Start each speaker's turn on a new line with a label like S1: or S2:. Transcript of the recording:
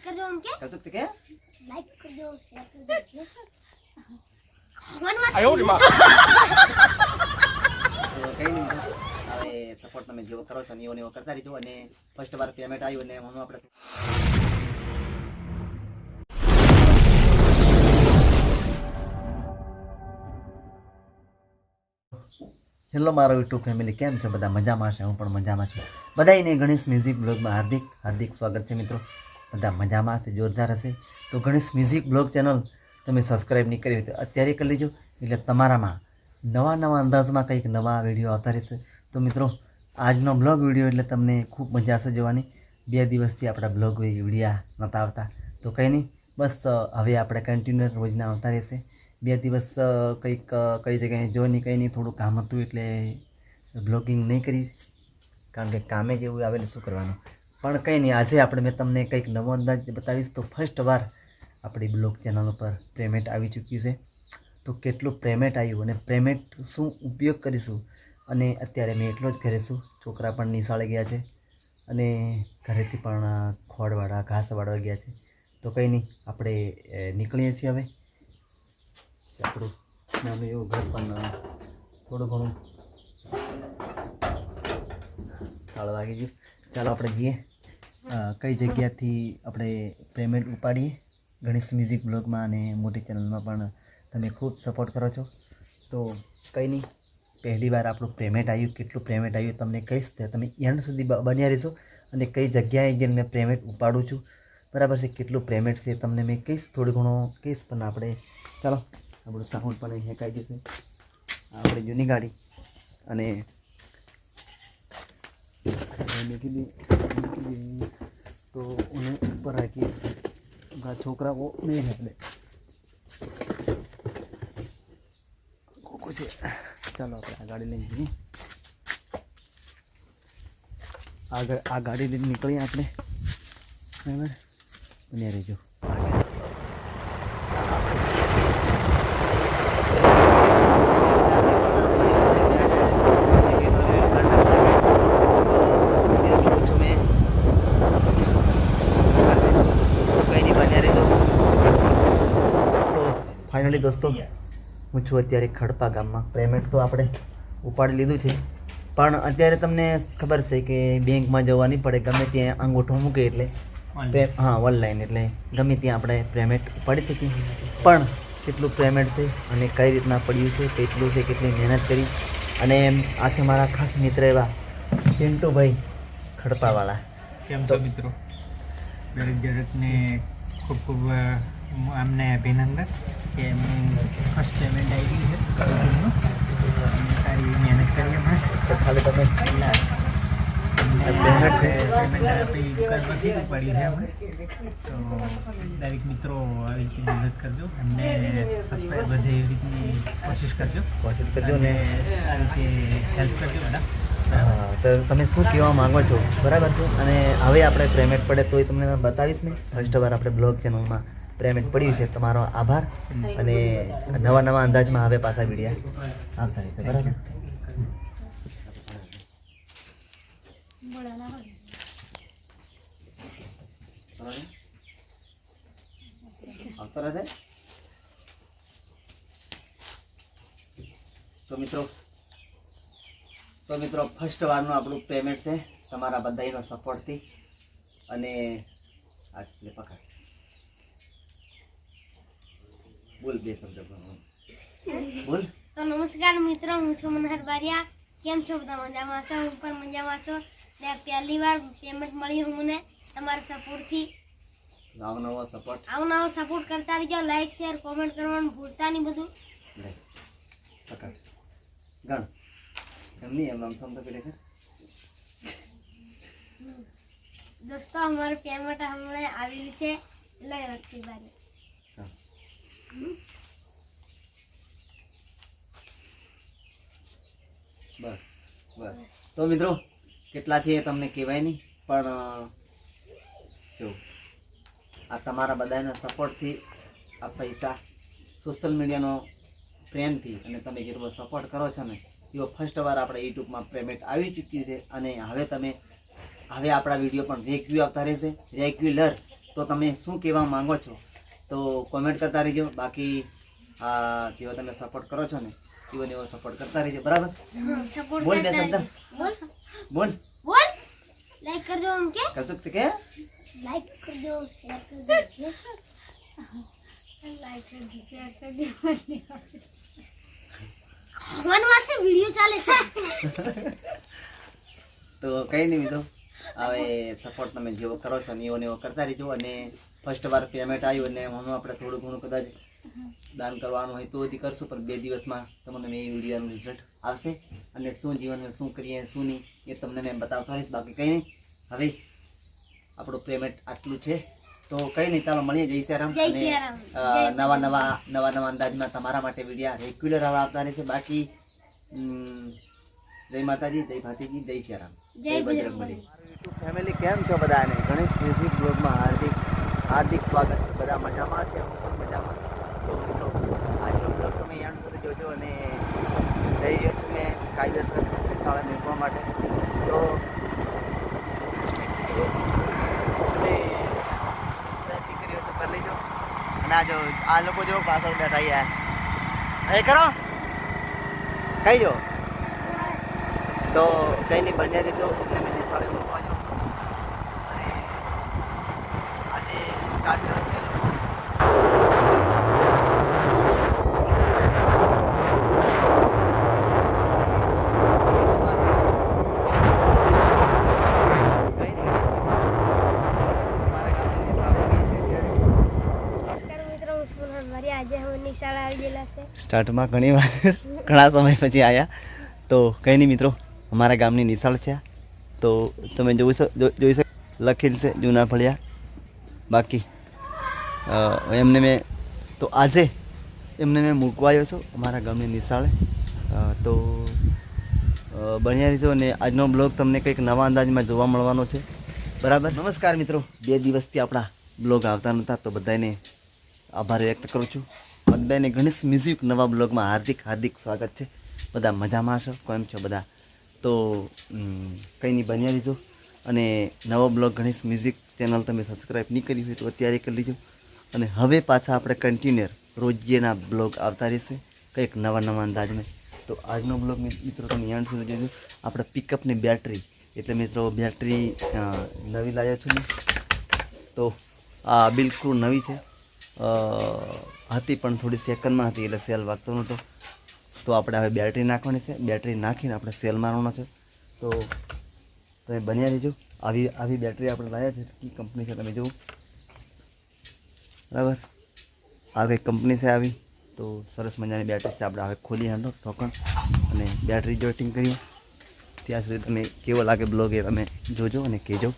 S1: करजो उनके
S2: कर सकते क्या
S1: लाइक करजो शेयर करजो मन
S2: આયો રે માં કઈ નહીં હવે સપોર્ટ તમે જેવો કરો છો ને એવો કરતા રહીજો અને ફર્સ્ટ વાર પેમેન્ટ આવ્યું ને હું આપણે હેલો મારો યુટ્યુબ ફેમિલી કેમ છો બધા મજામાં છે હું પણ મજામાં છું બધાને ગણેશ મ્યુઝિક બ્લોગમાં હાર્દિક સ્વાગત છે મિત્રો બધા મજામાં હશે જોરદાર હશે તો ગણેશ મ્યુઝિક બ્લોગ ચેનલ તમે સબસ્ક્રાઈબ નહીં કરી હોય તો અત્યારે કરી લેજો એટલે તમારામાં નવા અંદાજમાં કંઈક નવા વિડીયો આવતા રહેશે તો મિત્રો આજનો બ્લોગ વિડીયો એટલે તમને ખૂબ મજા આવશે જોવાની 2 દિવસથી આપણા બ્લોગ વિડીયા નહોતા આવતા તો કંઈ નહીં બસ હવે આપણે કન્ટિન્યુ રોજના આવતા રહેશે 2 દિવસ કંઈક કઈ જગ્યાએ જો નહીં કંઈ નહીં થોડું કામ હતું એટલે બ્લોગિંગ નહીં કરી કારણ કે કામે જેવું આવેલું શું કરવાનું પણ કંઈ નહીં આજે આપણે મેં તમને કંઈક નવો અંદાજ બતાવીશ તો ફર્સ્ટ વાર આપણી બ્લોગ ચેનલ ઉપર પેમેન્ટ આવી ચૂક્યું છે તો કેટલું પેમેન્ટ આવ્યું અને પેમેન્ટ શું ઉપયોગ કરીશું અને અત્યારે મેં એટલો જ ઘરે છું છોકરા પણ નિશાળે ગયા છે અને ઘરેથી પણ ખોળવાળા ઘાસ વાળવા ગયા છે તો કંઈ નહીં આપણે નીકળીએ છીએ હવે આપણું નાનું એવું ઘર પણ થોડું ઘણું તાળ વાગી ગયું ચાલો આપણે જઈએ કઈ જગ્યાથી આપણે પેમેન્ટ ઉપાડીએ ગણેશ મ્યુઝિક બ્લોગમાં અને મોટી ચેનલમાં પણ તમે ખૂબ સપોર્ટ કરો છો તો કંઈ નહીં પહેલી વાર આપણું પેમેન્ટ આવ્યું કેટલું પેમેન્ટ આવ્યું તમને કહીશ તમે એન્ડ સુધી બન્યા રહેશો અને કઈ જગ્યાએ જઈને મેં પેમેન્ટ ઉપાડું છું બરાબર છે કેટલું પેમેન્ટ છે તમને મેં કહીશ થોડું ઘણું કહીશ પણ આપણે ચાલો આપણું સાઉન્ડ પણ અહીં હેકાઈ જશે આપણી જૂની ગાડી અને મૂકી તો ઉन्हें ऊपर રાખી છોકરાઓ નહીં આપણે કોકો છે ચાલો આપણે આ ગાડી લઈને જઈએ આ ગાડી લઈને નીકળીએ આપણે બરાબર બન્યા રહેજો ફાઇનલી દોસ્તો હું છું અત્યારે ખડપા ગામમાં પેમેન્ટ તો આપણે ઉપાડી લીધું છે પણ અત્યારે તમને ખબર છે કે બેંકમાં જવા નહીં પડે ગમે ત્યાં અંગૂઠો મૂકે એટલે હા ઓનલાઈન એટલે ગમે ત્યાં આપણે પેમેન્ટ ઉપાડી શકીએ પણ કેટલું પેમેન્ટ છે અને કઈ રીતના પડ્યું છે કેટલું છે કેટલી મહેનત કરી અને આ છે મારા ખાસ મિત્ર એવા પિન્ટુભાઈ ખડપાવાળા
S3: કેમ છો મિત્રો દરેકને ખૂબ ખૂબ અમને અભિનંદન કે એમનું ફર્સ્ટ પેમેન્ટ આવી ગયું છે સારી મહેનત કરી અમે
S2: તો ખાલી તમે
S3: પેમેન્ટ આપણી દુકાનમાંથી ઉપાડી છે અમે તો દરેક મિત્રો આવી રીતે મદદ કરજો એમને સબસ્ક્રાઈબ વધે એવી રીતની કોશિશ કરજો
S2: ને
S3: આ રીતે હેલ્પ કરજો બધા
S2: હા તો તમે શું કહેવા માંગો છો બરાબર છે અને હવે આપણે પેમેન્ટ પડે તો એ તમને બતાવીશ મેં ફર્સ્ટ વાર આપણે બ્લોગ ચેનલમાં પેમેન્ટ પડ્યું છે તમારો આભાર અને નવા અંદાજમાં હવે પાછા વિડીયા આવતા રહેશે બરાબર આવતો રહે તો મિત્રો ફર્સ્ટ વારનું આપણું પેમેન્ટ છે તમારા બધાનો સપોર્ટથી અને આ પકડ બોલ બે શબ્દ બોલ
S1: તો નમસ્કાર મિત્રો હું છું મનહર બારિયા કેમ છો બધા મજામાં છો હું પણ મજામાં છું ને પહેલી વાર પેમેન્ટ મળ્યું મને તમારા સપોર્ટથી
S2: નવો સપોર્ટ
S1: આવો સપોર્ટ કરતા રહેજો લાઈક શેર કોમેન્ટ કરવાનું ભૂલતા નહીં બધું
S2: લે પકડ ગણ એમની એમ સમજો પેલે કર
S1: દોસ્તો અમારું પેમેન્ટ હમણાં આવેલું છે એટલે રક્ષીબારી
S2: બસ તો મિત્રો કેટલા છે એ તમને કહેવાય નહીં પણ જો આ તમારા બધાના સપોર્ટથી આ પૈસા સોશિયલ મીડિયાનો પ્રેમથી અને તમે જેટલો સપોર્ટ કરો છો ને એવો ફર્સ્ટ વાર આપણે યુટ્યુબમાં પેમેન્ટ આવી ચૂક્યું છે અને હવે આપણા વિડીયો પણ રેગ્યુલર આવતા રહેશે રેગ્યુલર તો તમે શું કહેવા માંગો છો તો કોમેન્ટ કરતા રહેજો. બાકી જેવો તમે સપોર્ટ કરો છો ને એવો સપોર્ટ કરતા રહેજો. બરાબર?
S1: સપોર્ટ
S2: બોલ બે
S1: કરતા
S2: શબ્દ.
S1: બોલ
S2: બોલ
S1: બોલ લાઈક કરજો એમ કે
S2: કશું જ કે
S1: લાઈક કરજો શેર કરજો લાઈક કરજો શેર કરજો મન વાસે વિડિયો ચાલે છે.
S2: તો કંઈ નહીં મિત્રો, હવે સપોર્ટ તમે જેવો કરો છો ને એવો કરતા રહેજો. અને ફર્સ્ટ વાર પેમેન્ટ આવ્યું અને એમાં આપણે થોડું ઘણું કદાચ દાન કરવાનું હોય તો હજી કરશું, પણ 2 દિવસમાં તમને મેં એ વિડીયોનું રિઝલ્ટ આવશે અને શું જીવનમાં શું કરીએ શું નહીં એ તમને મેં બતાવતા રહીશ. બાકી કંઈ નહીં, હવે આપણું પેમેન્ટ આટલું છે તો કંઈ નહીં, ચાલો મળીએ. જય સિયારામ.
S1: જય
S2: અને
S1: સિયારામ.
S2: નવા અંદાજમાં તમારા માટે વિડીયો રેગ્યુલર આવતા રહેશે. બાકી જય માતાજી, જય ભાતીજી, જય સિયારામ,
S1: જય બજરંગબલી.
S2: યુટ્યુબ ફેમિલી કેમ છો બધાને? ગણેશ મ્યુઝિક બ્લોગમાં હાર્દિક સ્વાગત છે. બધા મજામાં છે? હું પણ મજામાં. તો મિત્રો આજનો બ્લોગ તમે યાદ સુધી જોજો. અને જઈ રહ્યો છું મેં કાયદેસર શાળા મૂકવા માટે. તો દીકરીઓ તો કરી લેજો. અને આ લોકો જો પાછળ બેઠા યાર એ કરો કઈ જો તો કંઈ નહીં બન્યા રહીશું. એટલે મેં નિશાળે મૂકવા જાઉં અને આજે સ્ટાર્ટ કરે છે.
S1: આજે હું નિશાળ આવી ગયેલા છે.
S2: સ્ટાર્ટમાં ઘણા સમય પછી આવ્યા. તો કંઈ નહીં મિત્રો, અમારા ગામની નિશાળ છે. તો તમે જોઈ શકો લખેલ છે જૂના ફળિયા. બાકી એમને મેં તો આજે એમને મેં મૂકવા આવ્યો છું અમારા ગામની નિશાળે. તો બન્યા રહીશો અને આજનો બ્લોગ તમને કંઈક નવા અંદાજમાં જોવા મળવાનો છે. બરાબર? નમસ્કાર મિત્રો, 2 દિવસથી આપણા બ્લોગ આવતા નહોતા તો બધાને આભાર વ્યક્ત કરું છું. બધાને ગણેશ મ્યુઝિક નવા બ્લોગમાં હાર્દિક સ્વાગત છે. બધા મજામાં છો? કેમ છો બધા? તો કંઈ નહીં બન્યા લીધો. અને નવો બ્લોગ ગણેશ મ્યુઝિક ચેનલ તમે સબસ્ક્રાઈબ નહીં કરી હોય તો અત્યારે કરી લીજો. અને હવે પાછા આપણે કન્ટિન્યુઅર રોજના બ્લોગ આવતા રહેશે કંઈક નવા અંદાજમાં. તો આજનો બ્લોગ મિત્રો તમે યાદ સુધી જોજો. આપણે પિકઅપની બેટરી, એટલે મિત્રો બેટરી નવી લાવ્યો છું ને. તો આ બિલકુલ નવી છે. હતી પણ થોડી સેકન્ડમાં હતી એટલે સેલ વાગતો નહોતો. તો આપણે હવે બેટરી નાખવાની છે. બેટરી નાખીને આપણે સેલ મારવાનો છે. તો તમે બન્યા રહેજો. આવી બેટરી આપણે લાવ્યા છે. કઈ કંપની છે તમે જુઓ. બરાબર? આ કંઈ કંપની છે આવી. તો સરસ મજાની બેટરી છે. આપણે હવે ખોલી હાંડો ઢોકણ અને બેટરી જોટિંગ કરીએ. ત્યાં સુધી તમે કેવો લાગે બ્લોગ એ તમે જોજો અને કહેજો.